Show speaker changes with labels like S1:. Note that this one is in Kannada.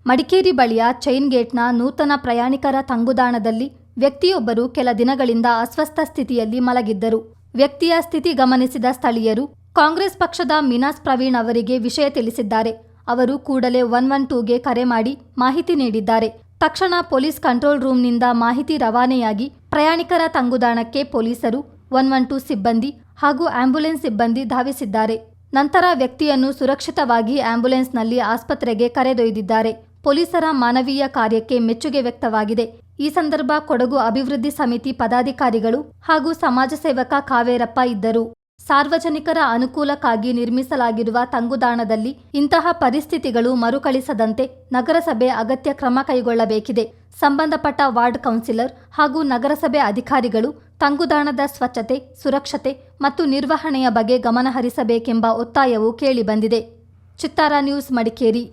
S1: ಮಡಿಕೇರಿ ಬಳಿಯ ಚೈನ್ ಗೇಟ್ನ ನೂತನ ಪ್ರಯಾಣಿಕರ ತಂಗುದಾಣದಲ್ಲಿ ವ್ಯಕ್ತಿಯೊಬ್ಬರು ಕೆಲ ದಿನಗಳಿಂದ ಅಸ್ವಸ್ಥ ಸ್ಥಿತಿಯಲ್ಲಿ ಮಲಗಿದ್ದರು. ವ್ಯಕ್ತಿಯ ಸ್ಥಿತಿ ಗಮನಿಸಿದ ಸ್ಥಳೀಯರು ಕಾಂಗ್ರೆಸ್ ಪಕ್ಷದ ಮಿನಾಸ್ ಪ್ರವೀಣ್ ಅವರಿಗೆ ವಿಷಯ ತಿಳಿಸಿದ್ದಾರೆ. ಅವರು ಕೂಡಲೇ 112ಗೆ ಕರೆ ಮಾಡಿ ಮಾಹಿತಿ ನೀಡಿದ್ದಾರೆ. ತಕ್ಷಣ ಪೊಲೀಸ್ ಕಂಟ್ರೋಲ್ ರೂಮ್ನಿಂದ ಮಾಹಿತಿ ರವಾನೆಯಾಗಿ ಪ್ರಯಾಣಿಕರ ತಂಗುದಾಣಕ್ಕೆ ಪೊಲೀಸರು, 112 ಸಿಬ್ಬಂದಿ ಹಾಗೂ ಆಂಬ್ಯುಲೆನ್ಸ್ ಸಿಬ್ಬಂದಿ ಧಾವಿಸಿದ್ದಾರೆ. ನಂತರ ವ್ಯಕ್ತಿಯನ್ನು ಸುರಕ್ಷಿತವಾಗಿ ಆಂಬ್ಯುಲೆನ್ಸ್ನಲ್ಲಿ ಆಸ್ಪತ್ರೆಗೆ ಕರೆದೊಯ್ದಿದ್ದಾರೆ. ಪೊಲೀಸರ ಮಾನವೀಯ ಕಾರ್ಯಕ್ಕೆ ಮೆಚ್ಚುಗೆ ವ್ಯಕ್ತವಾಗಿದೆ. ಈ ಸಂದರ್ಭ ಕೊಡಗು ಅಭಿವೃದ್ಧಿ ಸಮಿತಿ ಪದಾಧಿಕಾರಿಗಳು ಹಾಗೂ ಸಮಾಜ ಸೇವಕ ಕಾವೇರಪ್ಪ ಇದ್ದರು. ಸಾರ್ವಜನಿಕರ ಅನುಕೂಲಕ್ಕಾಗಿ ನಿರ್ಮಿಸಲಾಗಿರುವ ತಂಗುದಾಣದಲ್ಲಿ ಇಂತಹ ಪರಿಸ್ಥಿತಿಗಳು ಮರುಕಳಿಸದಂತೆ ನಗರಸಭೆ ಅಗತ್ಯ ಕ್ರಮ ಕೈಗೊಳ್ಳಬೇಕಿದೆ. ಸಂಬಂಧಪಟ್ಟ ವಾರ್ಡ್ ಕೌನ್ಸಿಲರ್ ಹಾಗೂ ನಗರಸಭೆ ಅಧಿಕಾರಿಗಳು ತಂಗುದಾಣದ ಸ್ವಚ್ಛತೆ, ಸುರಕ್ಷತೆ ಮತ್ತು ನಿರ್ವಹಣೆಯ ಬಗ್ಗೆ ಗಮನಹರಿಸಬೇಕೆಂಬ ಒತ್ತಾಯವು ಕೇಳಿಬಂದಿದೆ. ಚಿತ್ತಾರ ನ್ಯೂಸ್, ಮಡಿಕೇರಿ.